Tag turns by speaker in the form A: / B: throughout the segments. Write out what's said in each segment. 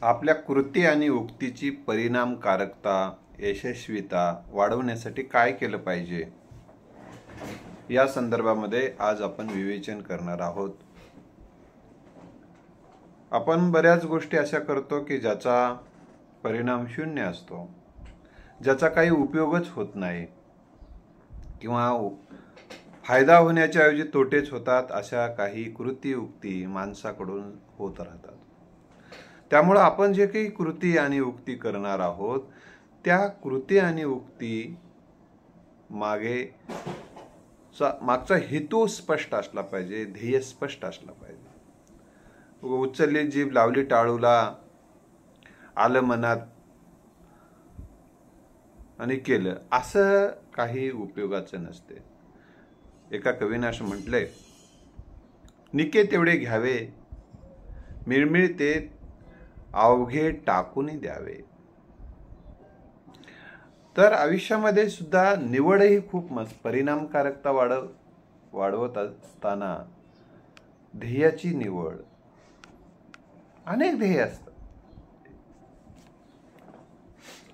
A: आपल्या कृती आणि उक्तीची परिणामकारकता, यशस्वीता वाढवण्यासाठी काय केलं पाहिजे या संदर्भामध्ये आज आपण विवेचन करणार आहोत. आपण बऱ्याच गोष्टी अशा करतो की ज्याचा परिणाम शून्य असतो, ज्याचा काही उपयोगच होत नाही किंवा फायदा होण्याच्या ऐवजी तोटेच होतात. अशा काही कृती उक्ती माणसाकडून होत राहतात. त्यामुळे आपण जे काही कृती आणि उक्ती करणार आहोत त्या कृती आणि उक्ती मागचा हेतू स्पष्ट असला पाहिजे, ध्येय स्पष्ट असला पाहिजे. उचलली जीभ लावली टाळूला, आलं मनात आणि केलं, असं काही उपयोगाचं नसते. एका कवीनं असं म्हटलंय, निके तेवढे घ्यावे, मिळमिळते अवघे टाकून द्यावे. तर आयुष्यामध्ये सुद्धा निवडही खूप परिणामकारकता वाढवत असताना ध्येयाची निवड, अनेक ध्येय असतात.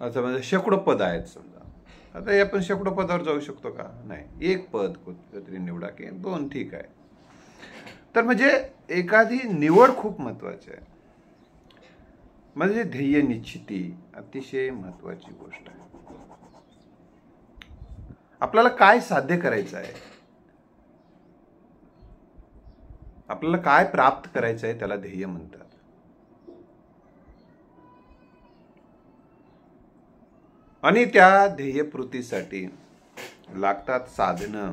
A: असं म्हणजे शेकडो पद आहेत समजा. आता आपण शेकडो पदावर जाऊ शकतो का? नाही. एक पद कुठेतरी निवडा की दोन, ठीक आहे. तर म्हणजे एखादी निवड खूप महत्वाची आहे. म्हणजे ध्येय निश्चिती अतिशय महत्वाची गोष्ट आहे. आपल्याला काय साध्य करायचं आहे, आपल्याला काय प्राप्त करायचं आहे, त्याला ध्येय म्हणतात. आणि त्या ध्येयपूर्तीसाठी लागतात साधनं.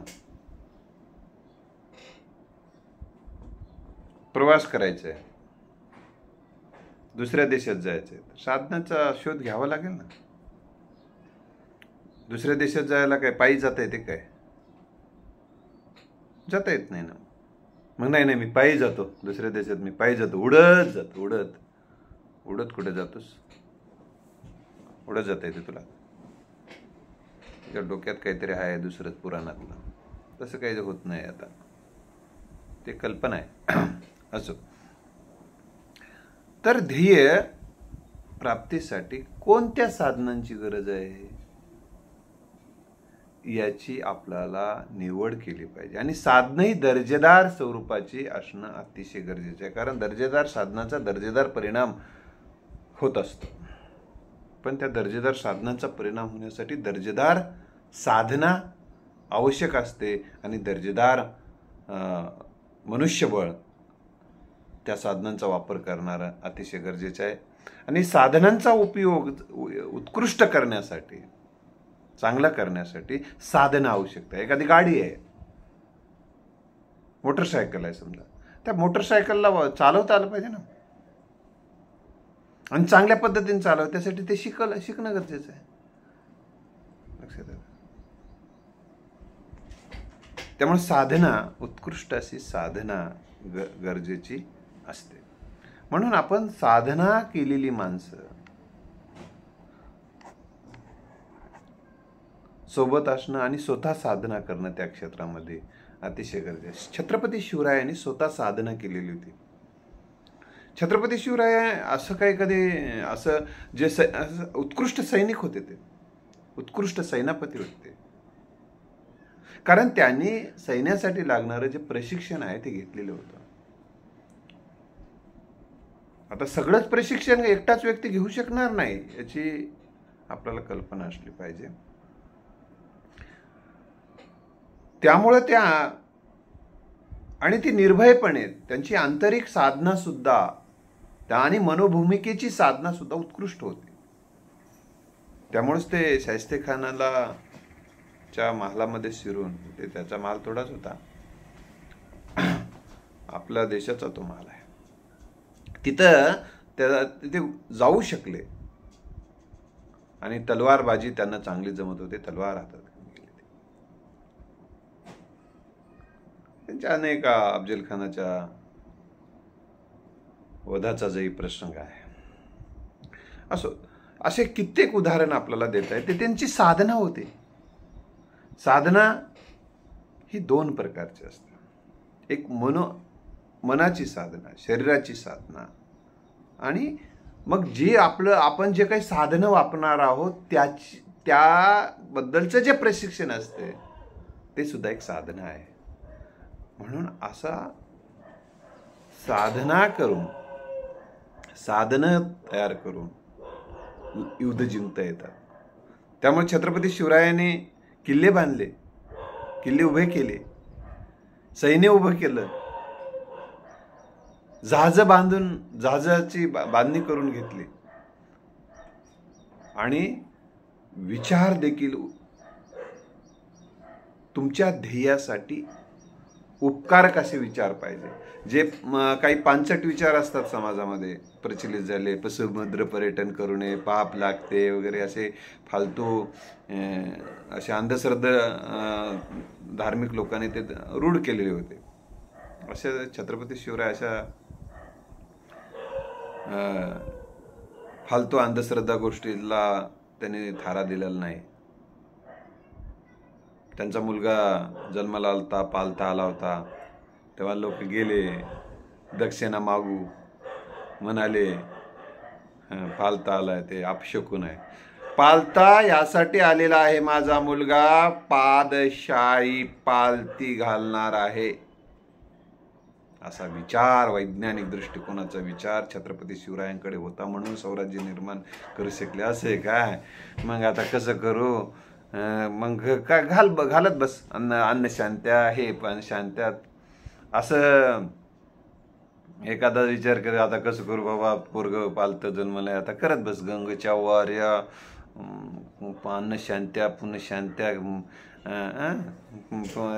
A: प्रवास करायचा आहे, दुसऱ्या देशात जायचंय, साधनाचा शोध घ्यावा लागेल ना. दुसऱ्या देशात जायला काय पायी जाता येते काय? जाता येत नाही ना. मग नाही मी पायी जातो दुसऱ्या देशात, मी पायी जातो, उडत जातो. उडत कुठे जातोस? उडत जाता येते तुला? तुझ्या डोक्यात काहीतरी आहे दुसरंच पुराणातलं. तसं काही होत नाही. आता ते कल्पना आहे. असो, तर ध्येय प्राप्तीसाठी कोणत्या साधनांची गरज आहे याची आपल्याला निवड केली पाहिजे. आणि साधनही दर्जेदार स्वरूपाची असणं अतिशय गरजेचं आहे. कारण दर्जेदार साधनाचा दर्जेदार परिणाम होत असतो. पण त्या दर्जेदार साधनाचा परिणाम होण्यासाठी दर्जेदार साधना आवश्यक असते आणि दर्जेदार मनुष्यबळ त्या साधनांचा वापर करणारा अतिशय गरजेचं आहे. आणि साधनांचा उपयोग उत्कृष्ट करण्यासाठी, चांगला करण्यासाठी साधन आवश्यक आहे. एखादी गाडी आहे, मोटरसायकल आहे समजा, त्या मोटरसायकलला चालवता आलं पाहिजे ना. आणि चांगल्या पद्धतीने चालव, त्यासाठी ते शिकणं गरजेचं आहे. लक्षात आलं? त्यामुळे साधना, उत्कृष्ट अशी साधना गरजेची असते. म्हणून आपण साधना केलेली माणसं सोबत असणं आणि स्वतः साधना करणं त्या क्षेत्रामध्ये अतिशय गरजेचं. छत्रपती शिवरायांनी स्वतः साधना केलेली होती. छत्रपती शिवराय असं काही कधी असं जे उत्कृष्ट सैनिक होते, ते उत्कृष्ट सेनापती होते. कारण त्यांनी सैन्यासाठी लागणारं जे प्रशिक्षण आहे ते घेतलेलं होतं. आता सगळंच प्रशिक्षण एकटाच व्यक्ती घेऊ शकणार नाही याची आपल्याला कल्पना असली पाहिजे. त्यामुळे आणि ती निर्भयपणे त्यांची आंतरिक साधना सुद्धा आणि मनोभूमिकेची साधना सुद्धा उत्कृष्ट होती. त्यामुळेच ते शाहिस्तेखानाला च्या महालामध्ये शिरून, ते त्याचा महाल थोडाच होता, आपल्या देशाचा तो महाल आहे, तिथे जाऊ शकले. आणि तलवारबाजी त्यांना चांगली जमत होते, तलवार हातात गेले. त्यांच्या अनेक अफजल खानाच्या वधाचा जही प्रसंग आहे. असो, असे कित्येक उदाहरण आपल्याला देता येते. त्यांची साधना होती. साधना ही दोन प्रकारची असते. एक मनाची साधना, शरीराची साधना आणि मग जे आपण जे काही साधनं वापरणार आहोत त्याबद्दलचं जे प्रशिक्षण असते ते सुद्धा एक साधन आहे. म्हणून असा साधनं तयार करून युद्ध जिंकता येतात. त्यामुळे छत्रपती शिवरायांनी किल्ले बांधले, किल्ले उभे केले, सैन्य उभं केलं, जहाजाची बांधणी करून घेतली आणि विचार देखील तुमच्या ध्येयासाठी उपकारक असे विचार पाहिजे. जे काही पांचट विचार असतात समाजामध्ये प्रचलित झाले, समुद्र पर्यटन करू नये, पाप लागते वगैरे, असे फालतू असे अंधश्रद्धा धार्मिक लोकांनी ते रूढ केलेले होते. असे छत्रपती शिवराय अशा फालतू अंधश्रद्धा गोष्टीला त्यांनी थारा दिलेला नाही. त्यांचा मुलगा जन्माला आलता, पालता आला होता, तेव्हा लोक गेले दक्षिणा मागू, म्हणाले पालता आलाय ते अपशकुन आहे. पालता यासाठी आलेला आहे माझा मुलगा, पादशाही पालती घालणार आहे, असा विचार, वैज्ञानिक दृष्टिकोनाचा विचार छत्रपती शिवरायांकडे होता. म्हणून स्वराज्य निर्माण करू शकले. असे काय मग आता कसं करू, मग काय घालत बस अन्न शांत्या, हे पण शांत्यात, असं एखादा विचार कर, आता कसं करू बाबा, पोरग पालतं जन्मलंय, आता करत बस गंगेच्या वाऱ्या, अन्न शांत्या, पुन्हा शांत्या,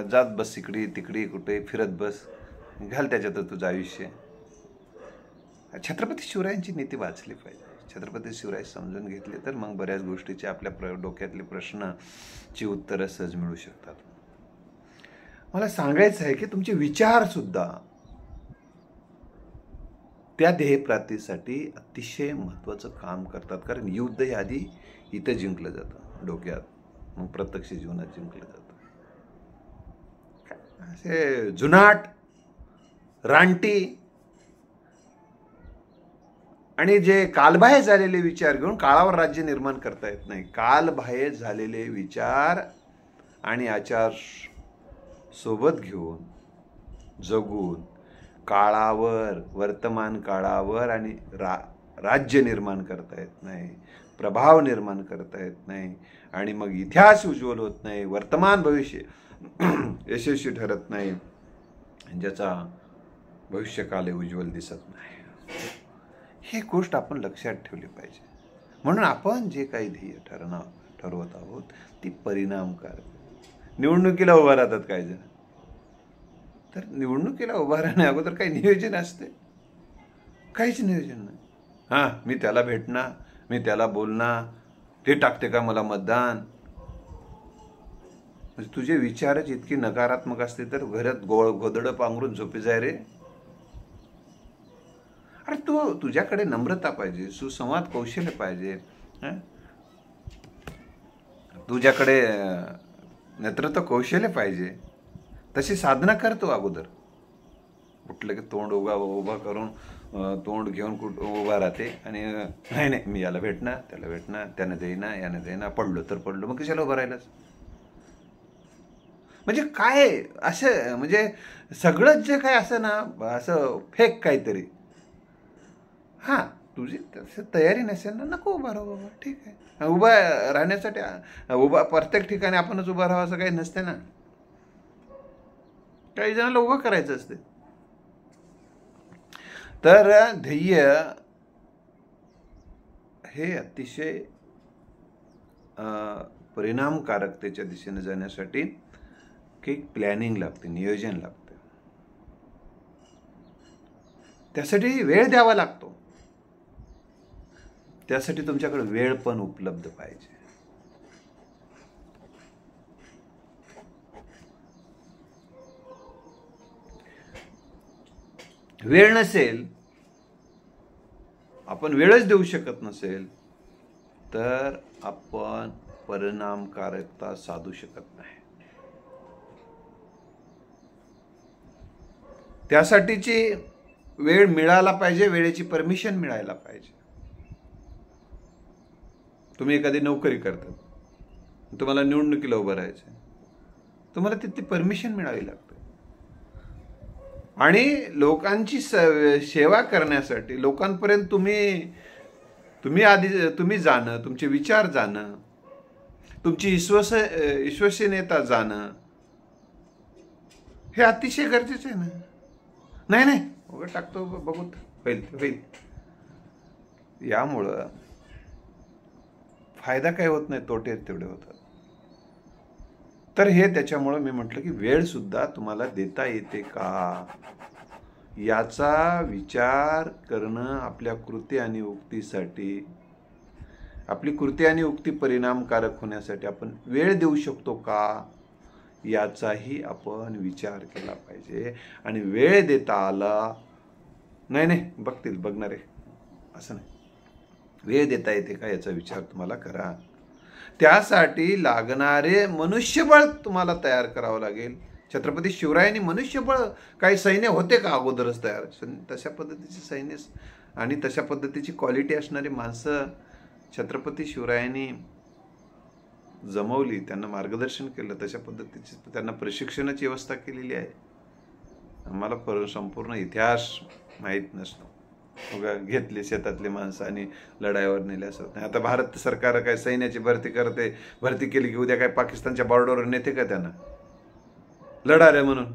A: जात बस इकडे तिकडे कुठे फिरत बस, घाल त्याच्यात तुझं आयुष्य. छत्रपती शिवरायांची नीती वाचली पाहिजे. छत्रपती शिवराय समजून घेतले तर मग बऱ्याच गोष्टीचे आपल्या डोक्यातले प्रश्नाची उत्तरं सहज मिळू शकतात. मला सांगायचं आहे की तुमचे विचार सुद्धा त्या ध्येयप्राप्तीसाठी अतिशय महत्त्वाचं काम करतात. कारण युद्ध हे आधी इथं जिंकलं जातं डोक्यात, मग प्रत्यक्ष जीवनात जिंकलं जातं. असे जुनाट, रानटी आणि जे कालबाह्य झालेले विचार घेऊन काळावर राज्य निर्माण करता येत नाही. कालबाह्य झालेले विचार आणि आचार सोबत घेऊन जगून काळावर, वर्तमान काळावर आणि राज्य निर्माण करता येत नाही, प्रभाव निर्माण करता येत नाही, आणि मग इतिहास उज्ज्वल होत नाही, वर्तमान भविष्य यशस्वी ठरत नाही, ज्याचा भविष्यकाल उज्ज्वल दिसत नाही. ही गोष्ट आपण लक्षात ठेवली पाहिजे. म्हणून आपण जे काही ध्येय ठरवत आहोत ती परिणामकारक. निवडणुकीला उभा राहतात काही जण, तर निवडणुकीला उभा राहण्या अगोदर काही नियोजन असते? काहीच नियोजन नाही. हां, मी त्याला भेटणार, मी त्याला बोलणार, ते टाकते का मला मतदान. म्हणजे तुझे विचारच इतकी नकारात्मक असते तर घरात गोधडं पांघरून झोपी जाय रे. अरे तुझ्याकडे नम्रता पाहिजे, सुसंवाद कौशल्य पाहिजे, तुझ्याकडे नेतृत्व कौशल्य पाहिजे. तशी साधना करतो अगोदर. कुठलं की तोंड उभा करून तोंड घेऊन उभा राहते आणि नाही मी याला भेटणार, त्याला भेटणार, त्यानं देईना, यानं देईना, पडलो तर पडलो, मग कशाला उभं राहिलंच. म्हणजे काय असं, म्हणजे सगळंच जे काय असं ना, असं फेक काहीतरी. हां, तुझी तयारी नसेल ना, नको उभा राहा बाबा, ठीक आहे. उभा राहण्यासाठी प्रत्येक ठिकाणी आपणच उभा राहावं असं काही नसते ना. काही जणांना उभं करायचं असते. तर ध्येय हे अतिशय परिणामकारकतेच्या दिशेने जाण्यासाठी काही प्लॅनिंग लागते, नियोजन लागते. त्यासाठी वेळ द्यावा लागतो. त्यासाठी तुमच्याकडे वेळ पण उपलब्ध पाहिजे. वेळ नसेल, आपण वेळच देऊ शकत नसेल, तर आपण परिणामकारकता साधू शकत नाही. त्यासाठीची वेळ मिळायला पाहिजे, वेळेची परमिशन मिळायला पाहिजे. तुम्ही एखादी नोकरी करतात, तुम्हाला निवडणुकीला उभं राहायचं, तुम्हाला तिथली परमिशन मिळावी लागते. आणि लोकांची सेवा करण्यासाठी लोकांपर्यंत तुम्ही जाणं, तुमचे विचार जाणं, तुमची विश्वसनीयता जाणं हे अतिशय गरजेचं आहे ना. नाही उगा टाकतो बघू होईल. यामुळं फायदा काय होत नाही, तोटे तेवढे होतात. तर हे त्याच्यामुळं मी म्हटलं की वेळ सुद्धा तुम्हाला देता येते का याचा विचार करणं आपल्या कृती आणि उक्तीसाठी, आपली कृती आणि उक्ती परिणामकारक होण्यासाठी आपण वेळ देऊ शकतो का याचाही आपण विचार केला पाहिजे. आणि वेळ देता आला नाही बघतील बघणारे असं नाही, वेळ देता येते का याचा विचार तुम्हाला करा. त्यासाठी लागणारे मनुष्यबळ तुम्हाला तयार करावं लागेल. छत्रपती शिवरायांनी मनुष्यबळ, काही सैन्य होते का अगोदरच तयार? तशा पद्धतीचे सैन्य आणि तशा पद्धतीची क्वालिटी असणारी माणसं छत्रपती शिवरायांनी जमवली, त्यांना मार्गदर्शन केलं, तशा पद्धतीची त्यांना प्रशिक्षणाची व्यवस्था केलेली आहे. आम्हाला संपूर्ण इतिहास माहीत नसतो, घेतली शेतातली माणसं आणि लढाईवर नेले असत नाही. आता भारत सरकार काय सैन्याची भरती करते, भरती केली की उद्या काय पाकिस्तानच्या बॉर्डरवर नेते का त्यांना लढारे म्हणून?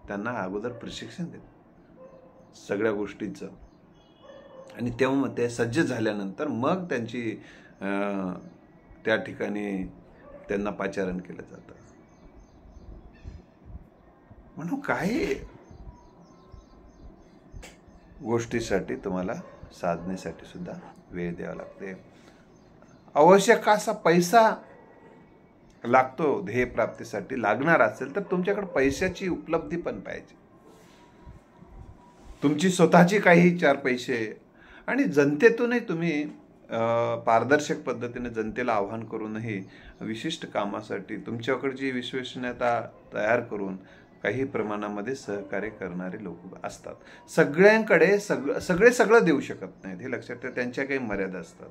A: त्यांना अगोदर प्रशिक्षण देत सगळ्या गोष्टींचं, आणि तेव्हा ते सज्ज झाल्यानंतर मग त्यांची त्या ठिकाणी त्यांना पाचारण केलं जातं. म्हणून काही गोष्टीसाठी तुम्हाला साधनेसाठी सुद्धा वेळ द्यावा लागते. आवश्यक असा पैसा लागतो ध्येय प्राप्तीसाठी. लागणार असेल तर तुमच्याकडे पैशाची उपलब्धी पण पाहिजे, तुमची स्वतःची काही 4 पैसे, आणि जनतेतूनही तुम्ही पारदर्शक पद्धतीने जनतेला आवाहन करूनही विशिष्ट कामासाठी तुमच्याकडची विश्वसनीयता तयार करून काही प्रमाणामध्ये सहकार्य करणारे लोक असतात. सगळ्यांकडे सगळं देऊ शकत नाहीत, हे लक्षात ठेवा. त्यांच्या काही मर्यादा असतात.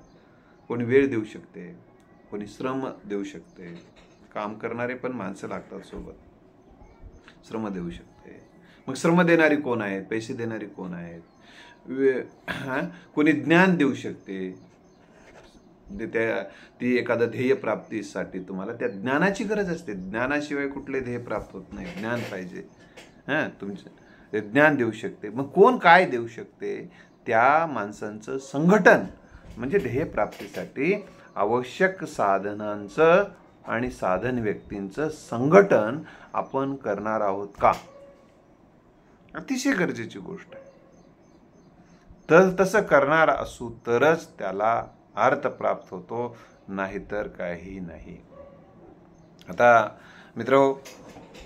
A: कोणी वेळ देऊ शकते, कोणी श्रम देऊ शकते, काम करणारे पण माणसं लागतात सोबत, श्रम देऊ शकते. मग श्रम देणारी कोण आहेत, पैसे देणारी कोण आहेत? कोणी ज्ञान देऊ शकते, ती एखादं ध्येय प्राप्तीसाठी तुम्हाला त्या ज्ञानाची गरज असते. ज्ञानाशिवाय कुठले ध्येय प्राप्त होत नाही, ज्ञान पाहिजे. तुमचे ज्ञान देऊ शकते. मग कोण काय देऊ शकते? त्या माणसांचं संघटन, म्हणजे ध्येय प्राप्तीसाठी आवश्यक साधनांचं आणि साधन व्यक्तींचं संघटन आपण करणार आहोत का? अतिशय गरजेची गोष्ट आहे. तर तसं करणार असू तरच त्याला अर्थ प्राप्त होतो, नाहीतर काही नाही. आता मित्रहो,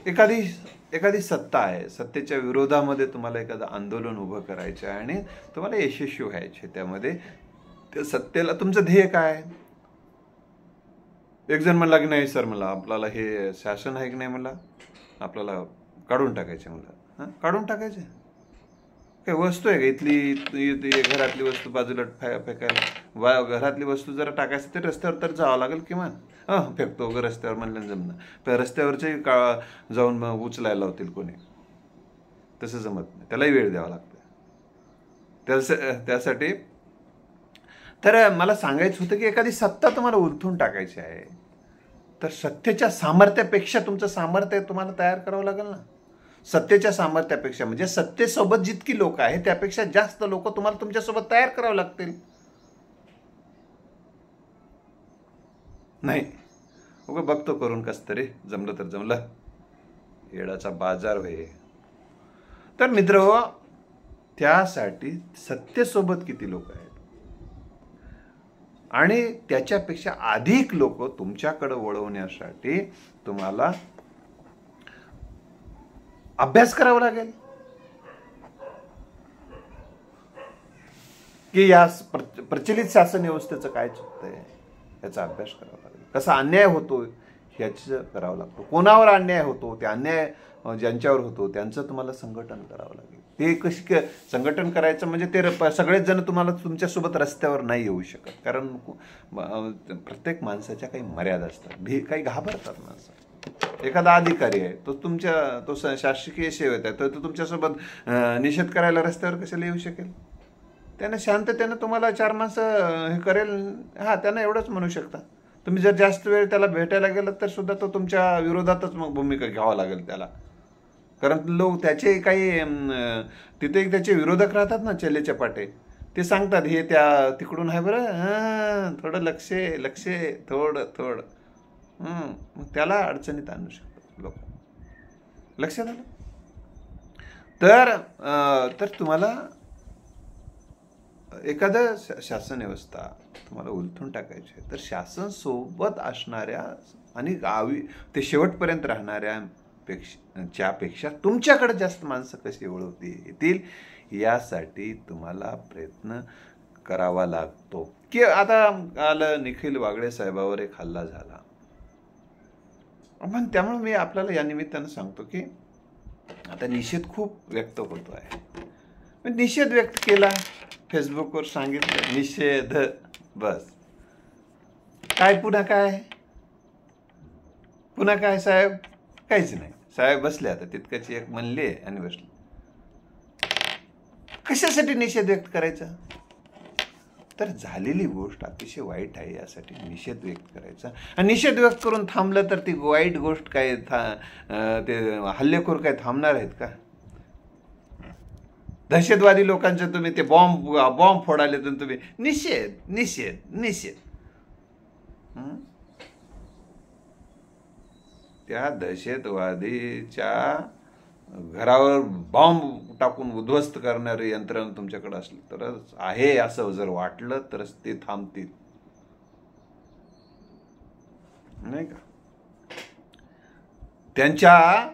A: एखादी सत्ता आहे, सत्तेच्या विरोधामध्ये तुम्हाला एखादं आंदोलन उभं करायचं आहे आणि तुम्हाला यशस्वी व्हायचे त्यामध्ये. त्या सत्तेला तुमचं ध्येय काय? एक जण म्हणला की नाही सर, मला आपल्याला हे शासन आहे की नाही, मला आपल्याला काढून टाकायचे. मला काढून टाकायचे काही वस्तू आहे का इथली घरातली वस्तू बाजूला फेकायला? घरातली वस्तू जरा टाकायचं तर रस्त्यावर तर जावं लागेल किमान. फेकतो वगैरे रस्त्यावर म्हणलं जमणं, पण रस्त्यावरचे जाऊन उचलायला लावतील कोणी, तसं जमत नाही, त्यालाही वेळ द्यावा लागतो त्यासाठी. तर मला सांगायचं होतं की एखादी सत्ता तुम्हाला उलथून टाकायची आहे तर सत्तेच्या सामर्थ्यापेक्षा तुमचं सामर्थ्य तुम्हाला तयार करावं लागेल ना. सत्तेच्या सामर्थ्यापेक्षा म्हणजे सत्तेसोबत जितकी लोक आहेत त्यापेक्षा जास्त लोक तुम्हाला तुमच्यासोबत तयार करावं लागतील. नाही उगा बघतो करून कस तरी जमलं तर जमलं, येडाचा बाजार होय. तर मित्र, त्यासाठी सत्तेसोबत किती लोक आहेत आणि त्याच्यापेक्षा अधिक लोक तुमच्याकडे वळवण्यासाठी तुम्हाला अभ्यास करावा लागेल की या प्रचलित शासन व्यवस्थेचं काय चुकतंय याचा अभ्यास करावा लागेल. कसा अन्याय होतो ह्याचं करावं लागतो. कोणावर अन्याय होतो, ते अन्याय ज्यांच्यावर होतो त्यांचं तुम्हाला संघटन करावं लागेल. ते कशी संघटन करायचं म्हणजे ते सगळेच जण तुम्हाला तुमच्यासोबत रस्त्यावर नाही येऊ शकत, कारण प्रत्येक माणसाच्या काही मर्यादा असतात, काही घाबरतात माणसं. एखादा अधिकारी आहे तो शासकीय सेवेत आहे, तर तो तुमच्यासोबत निषेध करायला रस्त्यावर कशाला येऊ शकेल? त्यानं शांततेनं तुम्हाला 4 माणसं हे करेल, हा त्यांना एवढंच म्हणू शकता. तुम्ही जर जास्त वेळ त्याला भेटायला गेलात तर सुद्धा तो तुमच्या विरोधातच मग भूमिका घ्यावा लागेल त्याला, कारण लोक त्याचे काही तिथे त्याचे विरोधक राहतात ना चले चपाटे, ते सांगतात हे त्या तिकडून आहे बरं, हां थोडं लक्ष थोडं मग त्याला अडचणीत आणू शकतात लोक. लक्षात आलं? तर तुम्हाला एखादं शासन व्यवस्था तुम्हाला उलथून टाकायची आहे, तर शासन सोबत असणाऱ्या आणि ते शेवटपर्यंत राहणाऱ्या पेक्षा तुमच्याकडे जास्त माणसं कशी ओळखता येतील यासाठी तुम्हाला प्रयत्न करावा लागतो. की आता आलं निखिल वागळे साहेबावर एक हल्ला झाला, पण त्यामुळे मी आपल्याला या निमित्तानं सांगतो की आता निषेध खूप व्यक्त होतो आहे. निषेध व्यक्त केला, फेसबुकवर सांगितलं निषेध, बस. काय पुन्हा काय साहेब? काहीच नाही. साहेब बसले, आता तितकंच एक म्हणले आणि बसले. कशासाठी निषेध व्यक्त करायचा? तर झालेली गोष्ट अतिशय वाईट आहे यासाठी निषेध व्यक्त करायचा, आणि निषेध व्यक्त करून थांबलं तर ती वाईट गोष्ट काय ते हल्लेखोर काय थांबणार आहेत का? दहशतवादी लोकांचे तुम्ही ते बॉम्ब फोडाले, तर तुम्ही निषेध. त्या दहशतवादीच्या घरावर बॉम्ब टाकून उद्ध्वस्त करणारे यंत्रणा तुमच्याकडे असली तरच आहे असं जर वाटलं तरच ते थांबतील, नाही का? त्यांच्या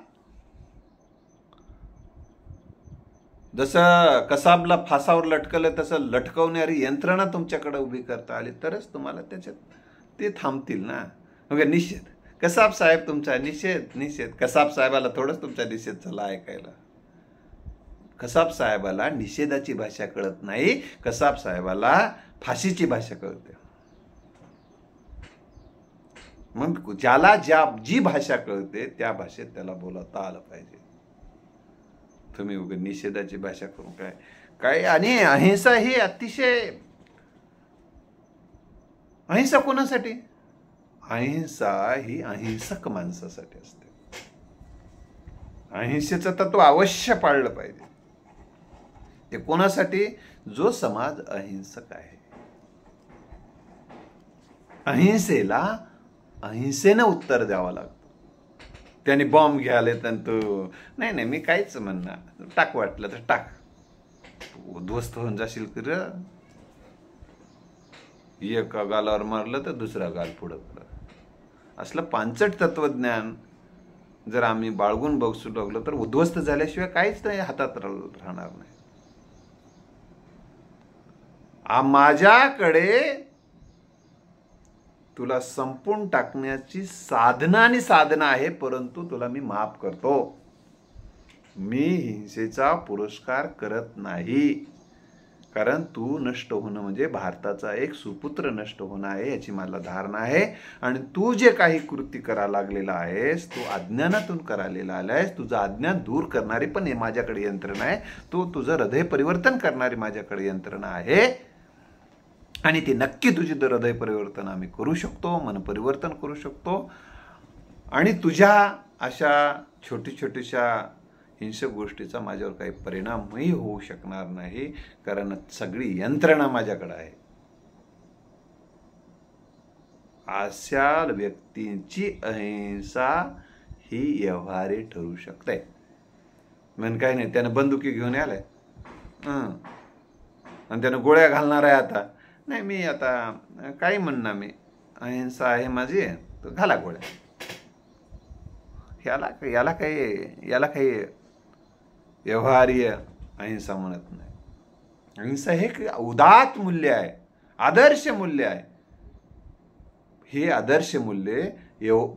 A: जसं कसाबला फासावर लटकलं तसं लटकवणारी यंत्रणा तुमच्याकडे उभी करता आली तरच तुम्हाला त्याच्यात ते थांबतील ना. मग निषेध, कसाब साहेब तुमचा निषेध. कसाब साहेबाला थोडंच तुमचा निषेध झाला ऐकायला. कसाब साहेबाला निषेधाची भाषा कळत नाही, कसाब साहेबाला फाशीची भाषा कळते. मग ज्याला जी भाषा कळते त्या भाषेत त्याला बोलता आलं पाहिजे. तुम्ही उगा निषेधाची भाषा करून काय आणि अहिंसा ही अतिशय, अहिंसा कोणासाठी? अहिंसा ही अहिंसक माणसासाठी असते. अहिंसेचं तत्व अवश्य पाळलं पाहिजे. ते कोणासाठी? जो समाज अहिंसक आहे. अहिंसेला अहिंसेनं उत्तर द्यावं लागतं. त्याने बॉम्ब घ्यायला तर तू नाही मी काहीच म्हणणार, टाक वाटलं तर टाक, उद्ध्वस्त होऊन जाशील कर. एका गालावर मारलं तर दुसरा गाल पुढं कर. असलं पांचट तत्वज्ञान जर आम्ही बाळगून बघू लागलो तर उद्ध्वस्त झाल्याशिवाय काहीच नाही हातात राहणार नाही. माझ्याकडे तुला संपून टाकण्याची साधना आहे, परंतु तुला मी माफ करतो. मी हिंसेचा पुरस्कार करत नाही, कारण तू नष्ट होणं म्हणजे भारताचा एक सुपुत्र नष्ट होणं आहे याची मला धारणा आहे. आणि तू जे काही कृती करा लागलेला आहेस, तू अज्ञानातून करायला आलायस. तुझं अज्ञान दूर करणारी पण माझ्याकडे यंत्रणा आहे, तुझं हृदय परिवर्तन करणारी माझ्याकडे यंत्रणा आहे. आणि ती नक्की तुझी हृदय परिवर्तन आम्ही करू शकतो, मन परिवर्तन करू शकतो. आणि तुझ्या अशा छोट्याशा हिंसक गोष्टीचा माझ्यावर काही परिणामही होऊ शकणार नाही, कारण सगळी यंत्रणा माझ्याकडे आहे. अशा व्यक्तींची अहिंसा ही व्यवहारी ठरू शकते. म्हणून काही नाही, त्यानं बंदुकी घेऊन आलाय आणि त्यानं गोळ्या घालणार आहे. आता नाही, मी आता काही म्हणणार, मी अहिंसा आहे माझी, तर घाला गोळ्या. याला काही व्यवहारीय अहिंसा म्हणत नाही. अहिंसा हे उदात्त मूल्य आहे, आदर्श मूल्य आहे. हे आदर्श मूल्य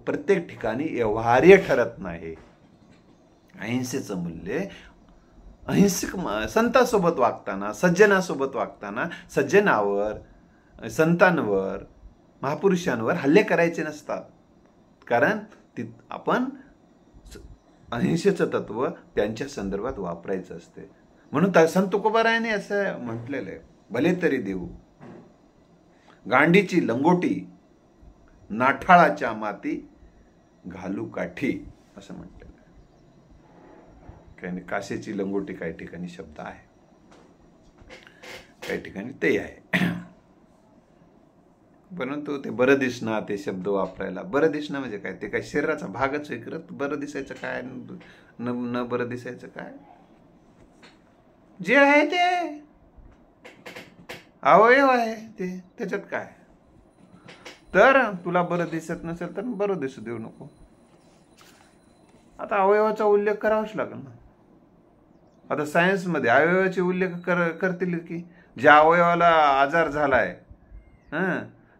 A: प्रत्येक ठिकाणी व्यवहार्य ठरत नाही. अहिंसेचं मूल्य अहिंसक संतांसोबत वागताना, सज्जनासोबत वागताना सज्जनावर, संतांवर, महापुरुषांवर हल्ले करायचे नसतात. कारण आपण अहिंसेचं तत्व त्यांच्या संदर्भात वापरायचं असते. म्हणून संत तुकोबारायाने असं म्हटलेलं आहे, भले तरी देऊ गांडीची लंगोटी, नाठाळाच्या माती घालू काठी, असं म्हटलेलं आहे. काही काशेची लंगोटी काही ठिकाणी शब्द आहे, काही ठिकाणी ते आहे. परंतु ते बरं दिसणं ते शब्द वापरायला, बरं दिसणं म्हणजे काय, ते काय शरीराचा भागच आहे. करत बरं दिसायचं काय, न बरं दिसायचं काय, जे आहे ते अवयव आहे ते, त्याच्यात काय. तर तुला बरं दिसत नसेल तर बरं दिसू देऊ नको. आता अवयवाचा उल्लेख करावाच लागेल ना. आता सायन्समध्ये अवयवाचे उल्लेख करतील की ज्या अवयवाला आजार झालाय,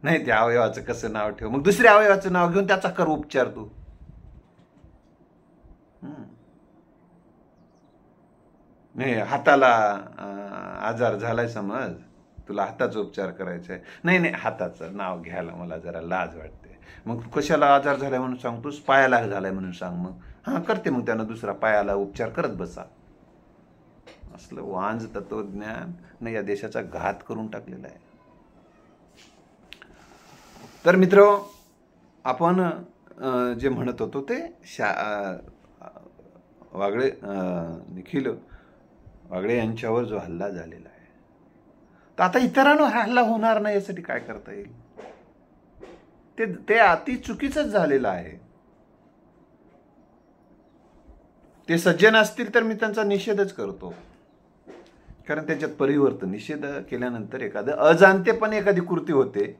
A: नाही त्या अवयवाचं कसं नाव ठेव, मग दुसऱ्या अवयवाचं नाव घेऊन त्याचा कर उपचार तू. नाही हाताला आजार झालाय समज, तुला हाताचा उपचार करायचा आहे, नाही हाताचं नाव घ्यायला मला जरा लाज वाटते, मग कशाला आजार झालाय म्हणून सांगतोस, पायाला झालाय म्हणून सांग. मग करते, मग त्यानं दुसरा पायाला उपचार करत बसा. असलं वांज तत्वज्ञान न या देशाचा घात करून टाकलेला आहे. तर मित्र, आपण जे म्हणत होतो ते निखिल वागळे यांच्यावर जो हल्ला झालेला आहे, तर आता इतरांवर हल्ला होणार नाही यासाठी काय करता येईल. ते अति चुकीचंच झालेलं आहे. ते सज्जन असतील तर मी त्यांचा निषेधच करतो, कारण त्याच्यात परिवर्तन, निषेध केल्यानंतर अजाणतेपणे एखादी कृती होते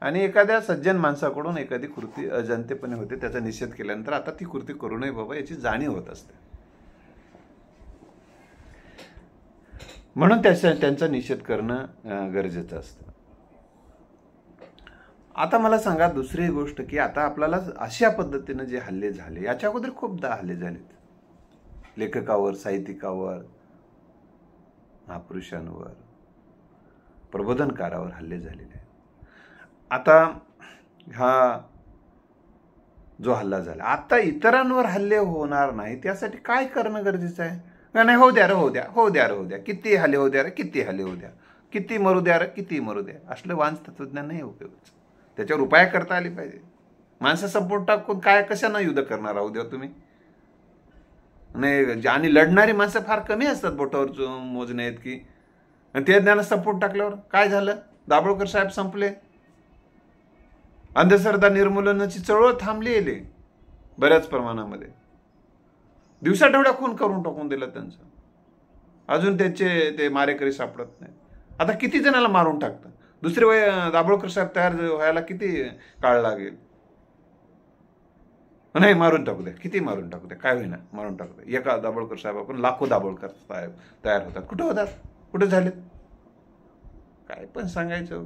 A: आणि एखाद्या सज्जन माणसाकडून एखादी कृती अजाणतेपणे होते, त्याचा निषेध केल्यानंतर आता ती कृती करू नये बाबा याची जाणीव होत असते. म्हणून त्यांचा निषेध करणं गरजेचं असतं. आता मला सांगा दुसरी गोष्ट, की आता आपल्याला अशा पद्धतीनं जे हल्ले झाले, याच्या अगोदर खूपदा हल्ले झालेत, लेखकावर, साहित्यिकावर, महापुरुषांवर, प्रबोधनकारावर हल्ले झालेले आहेत. आता हा जो हल्ला झाला, आता इतरांवर हल्ले होणार नाही त्यासाठी काय करणं गरजेचं आहे. नाही होऊ द्या, किती हल्ले होऊ द्या रे, किती हल्ले होऊ द्या, किती मरू द्या रे, किती मरू द्या, असलं वांज तत्वज्ञान नाही उपयोगाचं. त्याच्यावर उपाय करता आले पाहिजे. माणसं संपूर्ण टाकून काय कशानं युद्ध करणार आहोत द्या तुम्ही. नाही, आणि लढणारी माणसं फार कमी असतात, बोटावर मोजणे आहेत की. ते ज्ञान संपूर्ण टाकल्यावर काय झालं, दाभोळकर साहेब संपले, अंधश्रद्धा निर्मूलनाची चळवळ थांबली बऱ्याच प्रमाणामध्ये, दिवसाढवळ्या खून करून टाकून दिलं त्यांचं. अजून ते मारेकरी सापडत नाही. आता किती जणाला मारून टाकतात. दुसरे दाभोळकर साहेब तयार व्हायला किती काळ लागेल. नाही मारून टाकू द्या, किती मारून टाकू द्या, काय होईना मारून टाकू द्या. एका दाभोळकर साहेब आपण लाखो दाभोळकर साहेब तयार होतात. कुठे होतात, कुठे झालेत, काय पण सांगायचं.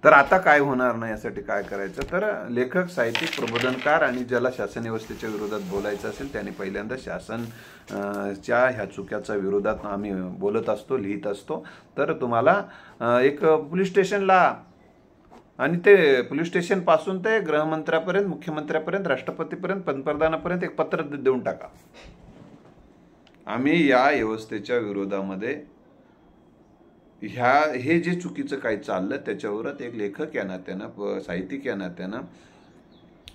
A: तर आता काय होणार नाही यासाठी काय करायचं, तर लेखक, साहित्यिक, प्रबोधनकार आणि ज्याला शासन व्यवस्थेच्या विरोधात बोलायचं असेल त्याने पहिल्यांदा शासनच्या ह्या चुक्याच्या विरोधात आम्ही बोलत असतो, लिहित असतो. तर तुम्हाला एक पोलीस स्टेशनला, आणि ते पोलीस स्टेशनपासून ते गृहमंत्र्यापर्यंत, मुख्यमंत्र्यापर्यंत, राष्ट्रपतीपर्यंत, पंतप्रधानापर्यंत एक पत्र देऊन टाका, आम्ही या व्यवस्थेच्या विरोधामध्ये हे जे चुकीचं काही चाललं त्याच्यावरच एक लेखक या नात्यानं, साहित्यिक या नात्यानं,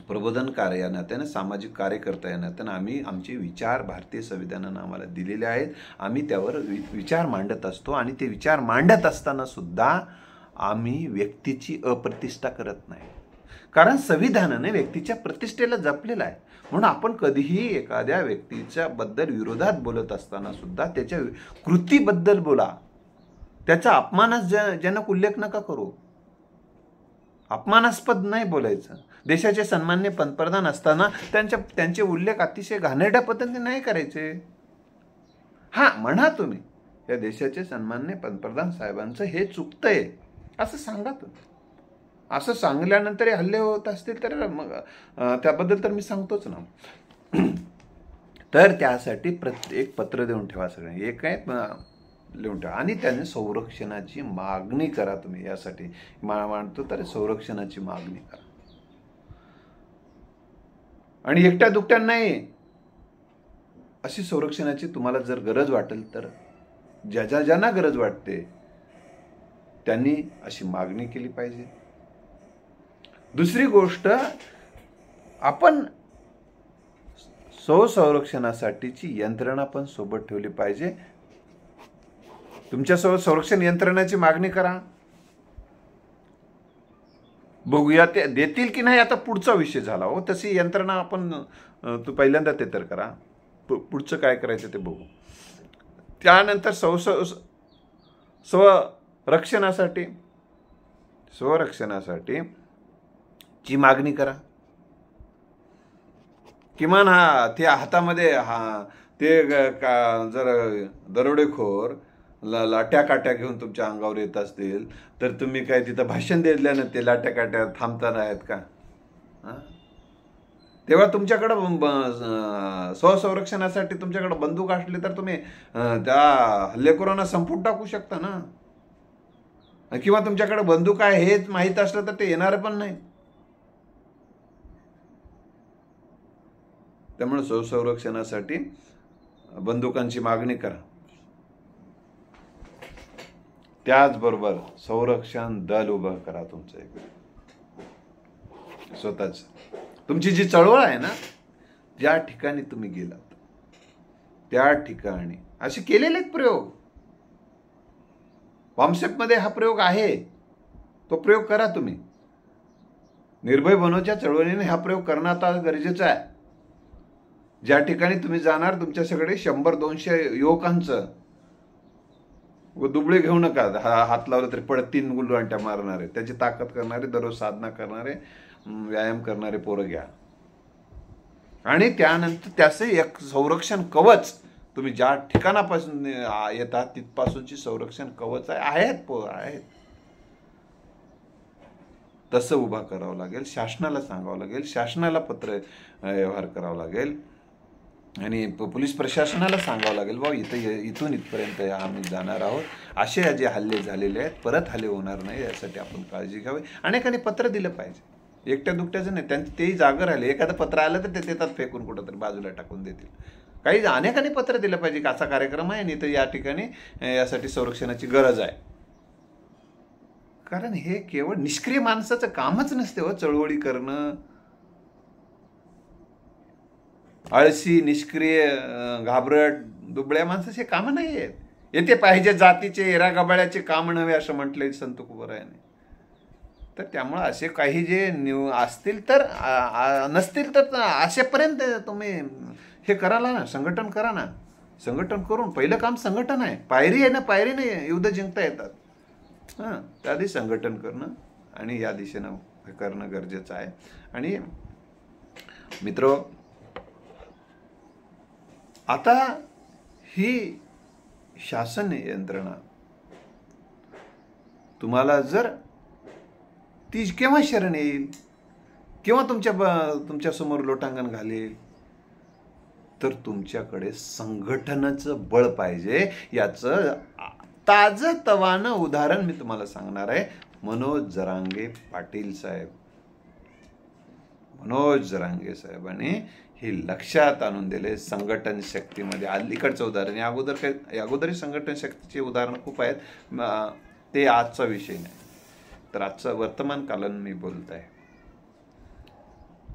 A: प्रबोधनकार या नात्यानं, सामाजिक कार्यकर्ता या नात्यानं आम्ही आमचे विचार भारतीय संविधानानं आम्हाला दिलेले आहेत, आम्ही त्यावर विचार मांडत असतो. आणि ते विचार मांडत असताना सुद्धा आम्ही व्यक्तीची अप्रतिष्ठा करत नाही, कारण संविधानाने व्यक्तीच्या प्रतिष्ठेला जपलेलं आहे. म्हणून आपण कधीही एखाद्या व्यक्तीच्या बद्दल विरोधात बोलत असताना सुद्धा त्याच्या कृतीबद्दल बोला, त्याचा अपमानजनक उल्लेख नका करू, अपमानास्पद नाही बोलायचं. देशाचे सन्माननीय पंतप्रधान असताना त्यांचे उल्लेख अतिशय घाणेरड्या पद्धतीने नाही करायचे. म्हणा तुम्ही या देशाचे सन्माननीय पंतप्रधान साहेबांचं हे चुकतंय असं सांगा तुम्ही. असं सांगल्यानंतर हल्ले होत असतील तर मग त्याबद्दल तर मी सांगतोच ना. तर त्यासाठी प्रत्येक पत्र देऊन ठेवा सगळ्यांनी, एक काय लिहून ठेवा. आणि त्याने संरक्षणाची मागणी करा. तुम्ही यासाठी मानतो तर संरक्षणाची मागणी करा. आणि एकट्या दुकट्या नाही, अशी संरक्षणाची तुम्हाला जर गरज वाटेल तर ज्यांना गरज वाटते त्यांनी अशी मागणी केली पाहिजे. दुसरी गोष्ट, आपण स्वसंरक्षणासाठीची यंत्रणा पण सोबत ठेवली पाहिजे. तुमच्यासोबत संरक्षण यंत्रणाची मागणी करा. बघूया ते देतील की नाही, आता पुढचा विषय झाला हो. तशी यंत्रणा आपण तू पहिल्यांदा ते तर करा, पुढचं काय करायचं ते बघू. त्यानंतर स्वरक्षणासाठी ची मागणी करा. किमान ते हातामध्ये ते जर दरोडेखोर लाट्या काट्या घेऊन तुमच्या अंगावर येत असतील तर तुम्ही काय तिथं भाषण दिल्यानं ते लाट्या काट्या थांबता आहेत का? तेव्हा तुमच्याकडं स्वसंरक्षणासाठी तुमच्याकडे बंदूक असली तर तुम्ही त्या हल्लेखोरांना संपून टाकू शकता ना. किंवा तुमच्याकडे बंदूक आहे हेच माहीत असलं तर ते येणार पण नाही. त्यामुळे स्वसंरक्षणासाठी बंदुकांची मागणी करा. त्याचबरोबर संरक्षण दल उभं करा तुमचं एक स्वतःच. तुमची जी चळवळ आहे ना, ज्या ठिकाणी तुम्ही गेलात त्या ठिकाणी असे केलेले प्रयोग, वॉम्सेपमध्ये हा प्रयोग आहे, तो प्रयोग करा तुम्ही. निर्भय बनोच्या चळवळीने हा प्रयोग करणं आता गरजेचं आहे. ज्या ठिकाणी तुम्ही जाणार तुमच्या सगळे 100-200 युवकांचं दुबळे घेऊ नका. हात लावला तरी पडत 3 गुलरांट्या मारणारे, त्याची ताकद करणारे, दररोज साधना करणारे, व्यायाम करणारे पोरं घ्या. आणि त्यानंतर त्याचं एक संरक्षण कवच, तुम्ही ज्या ठिकाणापासून येतात तिथपासूनची संरक्षण कवच आहेत तसं उभा करावं लागेल. शासनाला सांगावं लागेल, शासनाला पत्र व्यवहार करावा लागेल आणि पोलीस प्रशासनाला सांगावं लागेल, बाबा इथून इथपर्यंत आम्ही जाणार आहोत, असे जे हल्ले झालेले आहेत परत हल्ले होणार नाही यासाठी आपण काळजी घ्यावी. अनेकांनी पत्र दिलं पाहिजे, एकट्या दुकट्याचं नाही. त्यांचं तेही जागं राहिले. एखादं पत्र आलं तर ते देतात फेकून, कुठंतरी बाजूला टाकून देतील. काही अनेकांनी पत्र दिलं पाहिजे की असा कार्यक्रम आहे नाही तर या ठिकाणी यासाठी संरक्षणाची गरज आहे. कारण हे केवळ निष्क्रिय माणसाचं कामच नसते हो चळवळी करणं. आळशी, निष्क्रिय, घाबरट, दुबळ्या माणसाचे कामं नाही आहेत. येथे पाहिजे जातीचे एरा गबाळ्याचे काम नव्हे असं म्हटलंय संत तुकोबारायांनी. तर त्यामुळे असे काही जे असतील तर नसतील तर असेपर्यंत तुम्ही हे कराला ना, संघटन करा ना. संघटन करून पहिलं काम संघटन आहे. पायरी आहे ना, पायरीने युद्ध जिंकता येतात. त्याआधी संघटन करणं आणि या दिशेनं करणं गरजेचं आहे. आणि मित्र, आता ही शासन यंत्रणा तुम्हाला जर ती केव्हा शरण येईल, केव्हा तुमच्या समोर लोटांगण घालेल, तर तुमच्याकडे संघटनाचं बळ पाहिजे. याचं ताजतवानं उदाहरण मी तुम्हाला सांगणार आहे. मनोज जरांगे पाटील साहेब, मनोज जरांगे साहेबांनी हे लक्षात आणून दिले. संघटन शक्तीमध्ये अलीकडचं उदाहरण, अगोदरही संघटन शक्तीचे उदाहरण खूप आहेत, ते आजचा विषय नाही. तर आजचं वर्तमान कालन मी बोलत आहे.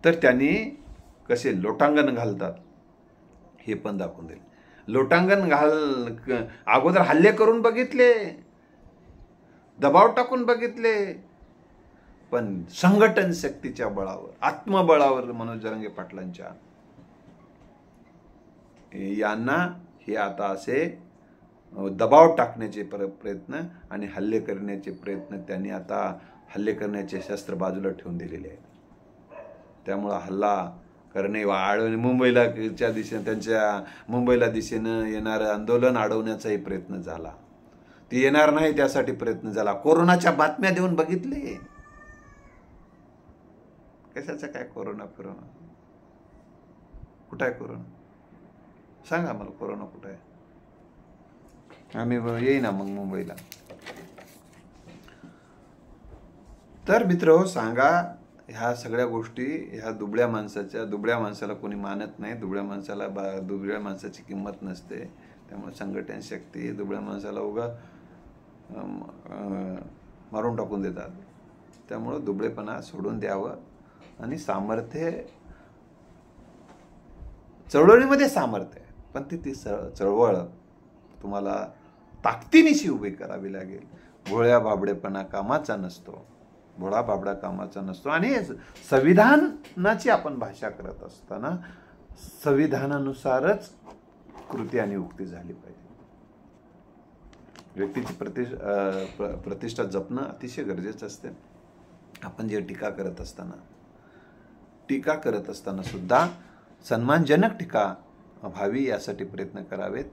A: तर त्यांनी कसे लोटांगण घालतात हे पण दाखवून दिले. लोटांगण अगोदर हल्ले करून बघितले, दबाव टाकून बघितले, पण संघटन शक्तीच्या बळावर, आत्मबळावर मनोज जरांगे पाटलांच्या यांना हे आता असे दबाव टाकण्याचे प्रयत्न आणि हल्ले करण्याचे प्रयत्न, त्यांनी आता हल्ले करण्याचे शस्त्र बाजूला ठेवून दिलेले आहेत. त्यामुळं हल्ला करणे मुंबईला दिशेने, त्यांच्या मुंबईला दिशेनं येणारं आंदोलन अडवण्याचाही प्रयत्न झाला. ते येणार नाही त्यासाठी प्रयत्न झाला. कोरोनाच्या बातम्या देऊन बघितले. कशाचा काय कोरोना, कुठं आहे कोरोना? सांगा मला कोरोना कुठं आहे, आम्ही येईना मग मुंबईला. तर मित्र सांगा, ह्या सगळ्या गोष्टी ह्या दुबळ्या माणसाला कोणी मानत नाही. दुबळ्या माणसाची किंमत नसते. त्यामुळे संघटन शक्ती दुबळ्या माणसाला उगा मारून टाकून देतात. त्यामुळं दुबळेपणा सोडून द्यावं आणि सामर्थ्य, चळवळीमध्ये सामर्थ्य आहे, पण ती चळवळ तुम्हाला ताकदीनिशी उभी करावी लागेल. भोळ्या बाबडेपणा कामाचा नसतो, भोळा बाबडा कामाचा नसतो. आणि संविधानाची आपण भाषा करत असताना संविधानानुसारच कृती आणि उक्ती झाली पाहिजे. व्यक्तीची प्रतिष्ठा जपणं अतिशय गरजेचं असते. आपण जे टीका करत असताना सुद्धा सन्मानजनक टीका व्हावी यासाठी प्रयत्न करावेत.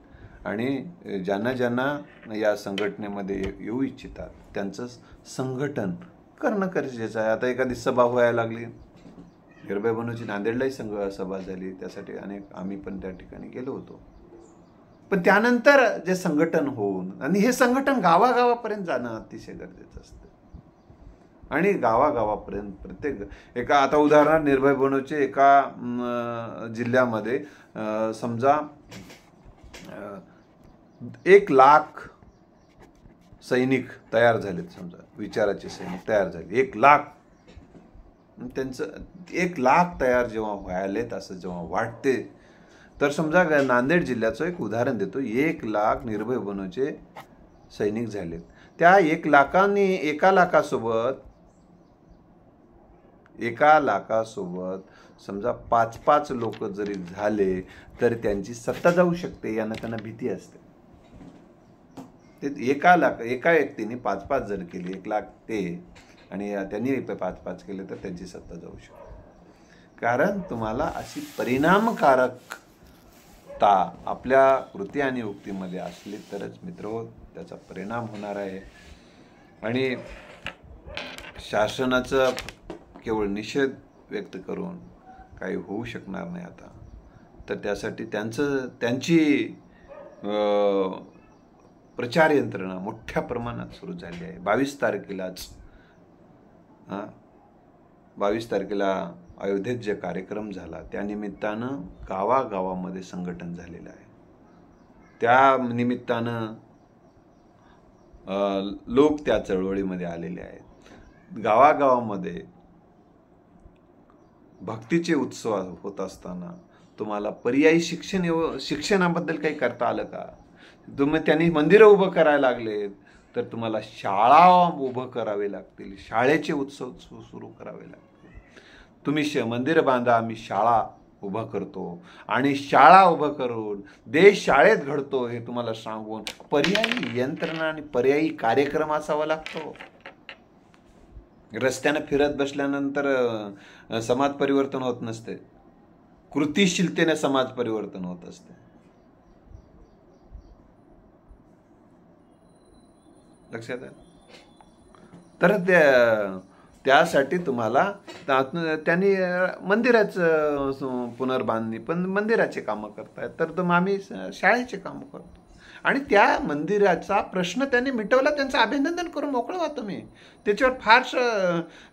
A: आणि ज्यांना या संघटनेमध्ये येऊ इच्छितात त्यांचं संघटन करणं गरजेचं आहे. आता एखादी सभा व्हायला लागली, हिरबाई बनूची नांदेडलाही सभा झाली, त्यासाठी आम्ही पण त्या ठिकाणी गेलो होतो. पण त्यानंतर जे संघटन होऊन आणि हे संघटन गावागावापर्यंत जाणं अतिशय गरजेचं असतं. आणि गावागावापर्यंत प्रत्येक आता उदाहरणार्थ निर्भय बनूचे एका जिल्ह्यामध्ये समजा 1,00,000 सैनिक तयार झालेत. समजा विचाराचे सैनिक तयार झाले 1,00,000. त्यांचं 1,00,000 तयार जेव्हा व्हायलेत असं जेव्हा वाटते, तर समजा नांदेड जिल्ह्याचं एक उदाहरण देतो. 1,00,000 निर्भय बनूचे सैनिक झालेत. त्या 1,00,000नी एका लाखासोबत समजा 5-5 लोक जरी झाले तर त्यांची सत्ता जाऊ शकते. यांना त्यांना भीती असते. ते एका व्यक्तीने 5-5 जण केले, 1,00,000 ते, आणि त्यांनी 5-5 केले तर त्यांची सत्ता जाऊ शकते. कारण तुम्हाला अशी परिणामकारकता आपल्या कृती आणि उक्तीमध्ये असली तरच मित्र त्याचा परिणाम होणार आहे. आणि शासनाचं केवळ निषेध व्यक्त करून काही होऊ शकणार नाही आता. तर त्यासाठी त्यांची प्रचार यंत्रणा मोठ्या प्रमाणात सुरू झाली आहे. 22 तारखेला अयोध्येत जे कार्यक्रम झाला त्यानिमित्तानं गावागावामध्ये संघटन झालेलं आहे. त्या निमित्तानं लोक त्या चळवळीमध्ये आलेले आहेत. गावागावामध्ये भक्तीचे उत्सव होत असताना तुम्हाला पर्यायी शिक्षणाबद्दल काही करता आलं का? त्यांनी मंदिरं उभं करायला लागले तर तुम्हाला शाळा उभं करावे लागतील, शाळेचे उत्सव सुरू करावे लागतील. तुम्ही मंदिर बांधा, आम्ही शाळा उभं करतो. आणि शाळा उभं करून देश शाळेत घडतो हे तुम्हाला सांगून पर्यायी यंत्रणा आणि पर्यायी कार्यक्रम असावा लागतो. रस्त्यानं फिरत बसल्यानंतर समाज परिवर्तन होत नसते, कृतिशीलतेने समाज परिवर्तन होत असते. लक्षात आहे? तर त्यासाठी तुम्हाला त्यांनी मंदिराचं पुनर्बांधणी पण मंदिराचे कामं करतायत, तर आम्ही शाळेचे कामं करतो. आणि त्या मंदिराचा प्रश्न त्यांनी मिटवला, त्यांचं अभिनंदन करून मोकळं व्हा तुम्ही. त्याच्यावर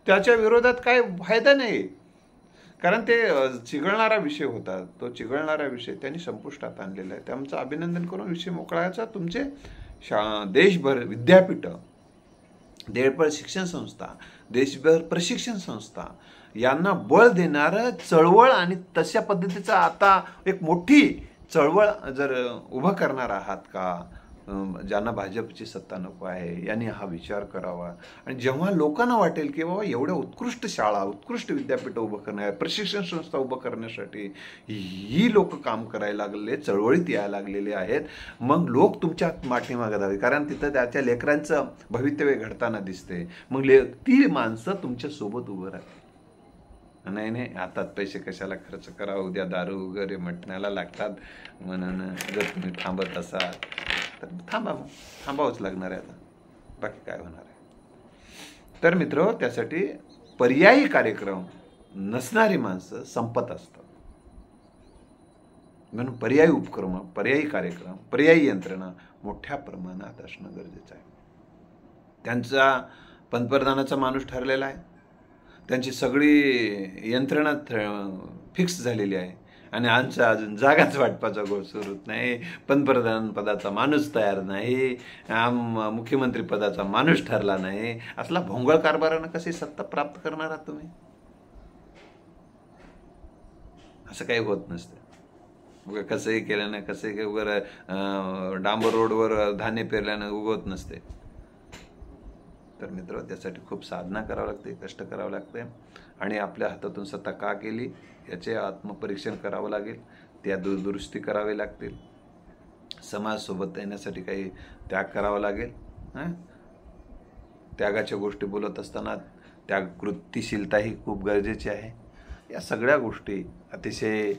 A: त्याच्या विरोधात काय फायदा नाही. कारण ते चिघळणारा विषय होता. तो चिघळणारा विषय त्यांनी संपुष्टात आणलेला आहे. त्यांचं अभिनंदन करून विषय मोकळायचा. तुमचे देशभर विद्यापीठं, देशभर शिक्षण संस्था, देशभर प्रशिक्षण संस्था यांना बळ देणारं चळवळ आणि तशा पद्धतीचं आता एक मोठी चळवळ जर उभं करणार आहात का, ज्यांना भाजपची सत्ता नको आहे यांनी हा विचार करावा. आणि जेव्हा लोकांना वाटेल की बाबा एवढ्या उत्कृष्ट शाळा, उत्कृष्ट विद्यापीठ उभं करण्या, प्रशिक्षण संस्था उभं करण्यासाठी ही लोक काम करायला लागले, चळवळीत यायला लागलेले आहेत, मग लोक तुमच्या पाठीमागे धावे. कारण तिथं त्याच्या लेकरांचं भवितव्य घडताना दिसते. मग ती माणसं तुमच्या सोबत उभं राहतील. नाही हातात पैसे कशाला खर्च करा, उद्या दारू वगैरे म्हटण्याला लागतात म्हणून जर तुम्ही थांबत असाल तर थांबावंच लागणार आहे. आता बाकी काय होणार आहे? तर मित्र, त्यासाठी पर्यायी कार्यक्रम नसणारी माणसं संपत असतात. म्हणून पर्यायी उपक्रम, पर्यायी कार्यक्रम, पर्यायी यंत्रणा मोठ्या प्रमाणात असणं गरजेचं आहे. त्यांचा पंतप्रधानाचा माणूस ठरलेला आहे, त्यांची सगळी यंत्रणा फिक्स झालेली आहे आणि आमचा अजून जागाच वाटपाचा घोळ सुरू नाही, पंतप्रधान पदाचा माणूस तयार नाही, मुख्यमंत्री पदाचा माणूस ठरला नाही. असला भोंगळ कारभारानं कशी सत्ता प्राप्त करणार आहात तुम्ही? असं काही होत नसतं. कसंही केल्यानं, कसंही वगैरे डांबर रोडवर धान्य पेरल्यानं उगवत नसते. तर मित्र, त्यासाठी खूप साधना करावं लागते, कष्ट करावं लागते आणि आपल्या हातातून सत्ता का गेली याचे आत्मपरीक्षण करावं लागेल, त्या दुरुस्ती करावी लागतील. समाजासोबत येण्यासाठी काही त्याग करावा लागेल. त्यागाच्या गोष्टी बोलत असताना त्याग कृतीशीलता ही खूप गरजेची आहे. या सगळ्या गोष्टी अतिशय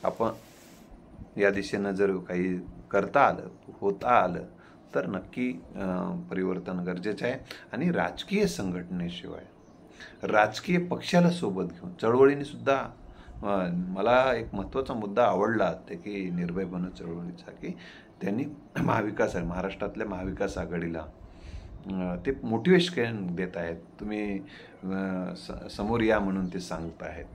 A: आपण या दिशेनं जर काही करता आलं, होता आलं तर नक्की परिवर्तन गरजेचं आहे. आणि राजकीय संघटनेशिवाय, राजकीय पक्षाला सोबत घेऊन, चळवळीने सुद्धा मला एक महत्त्वाचा मुद्दा आवडला ते की निर्भय बनो चळवळीचा, की त्यांनी महाराष्ट्रातल्या महाविकास आघाडीला ते मोटिवेशन देत आहेत. तुम्ही समोर या म्हणून ते सांगत आहेत.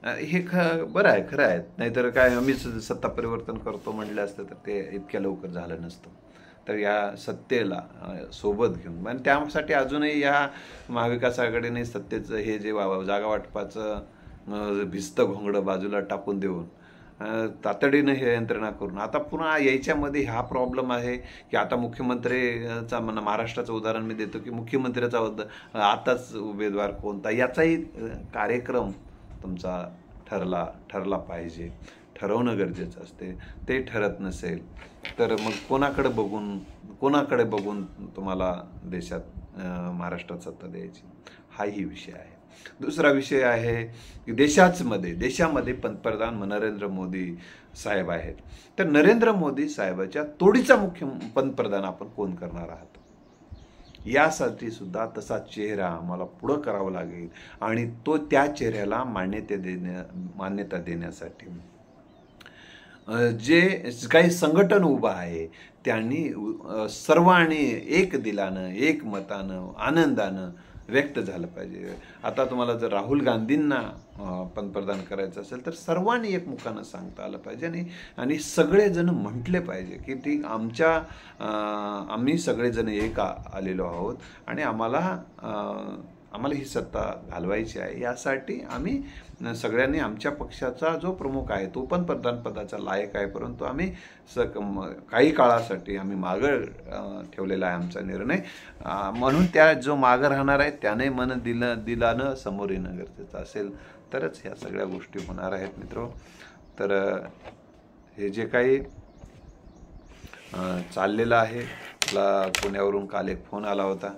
A: हे बरं आहे, खरं आहे. नाहीतर काय आम्हीच सत्ता परिवर्तन करतो म्हटलं असतं तर ते इतक्या लवकर झालं नसतं. तर या सत्तेला सोबत घेऊन, आणि त्यासाठी अजूनही या महाविकास आघाडीने सत्तेचं हे जे जागा वाटपाचं भिस्त घोंगडं बाजूला टाकून देऊन तातडीनं हे यंत्रणा करून आता पुन्हा यायच्यामध्ये हा प्रॉब्लेम आहे की आता मुख्यमंत्रीचा महाराष्ट्राचं उदाहरण मी देतो की मुख्यमंत्र्याचा आताच उमेदवार कोणता याचाही कार्यक्रम तुमचा ठरला पाहिजे, ठरवणं गरजेचं असते. ते ठरत नसेल तर मग कोणाकडे बघून तुम्हाला देशात महाराष्ट्रात सत्ता द्यायची, हाही विषय आहे. दुसरा विषय आहे की देशामध्ये पंतप्रधान नरेंद्र मोदी साहेब आहेत. तर नरेंद्र मोदी साहेबाच्या तोडीचा पंतप्रधान आपण कोण करणार आहात, यासाठी सुद्धा तसा चेहरा आम्हाला पुढं करावा लागेल. आणि त्या चेहऱ्याला मान्यता देण्यासाठी जे काही संघटन उभं आहे त्यांनी सर्वांनी एक दिलानं, एक मतानं, आनंदानं व्यक्त झालं पाहिजे. आता तुम्हाला जर राहुल गांधींना पंतप्रधान करायचं असेल तर सर्वांनी एकमुखानं सांगता आलं पाहिजे आणि सगळेजण म्हटले पाहिजे की आम्ही सगळेजण एक आलेलो आहोत आणि आम्हाला ही सत्ता घालवायची आहे. यासाठी आम्ही सगळ्यांनी आमच्या पक्षाचा जो प्रमुख आहे तो पण पंतप्रधानपदाचा लायक आहे, परंतु आम्ही काही काळासाठी आम्ही मागं ठेवलेला आहे आमचा निर्णय. म्हणून त्या जो मागं राहणार आहे त्याने मन दिलानं समोर येणं गरजेचं असेल तरच ह्या सगळ्या गोष्टी होणार आहेत मित्र. तर हे जे काही चाललेलं आहे, मला पुण्यावरून काल एक फोन आला होता,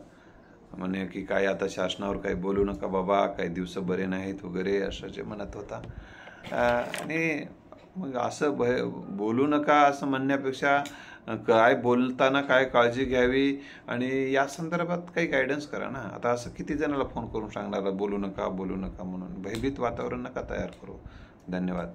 A: म्हणे की काय आता शासनावर काही बोलू नका बाबा, काही दिवस बरे नाहीत वगैरे असं जे म्हणत होता. आणि मग असं बोलू नका असं म्हणण्यापेक्षा काय बोलताना काय काळजी घ्यावी आणि या संदर्भात काही गायडन्स करा ना. आता असं किती जणाला फोन करून सांगणार बोलू नका म्हणून. भयभीत वातावरण नका तयार करू. धन्यवाद.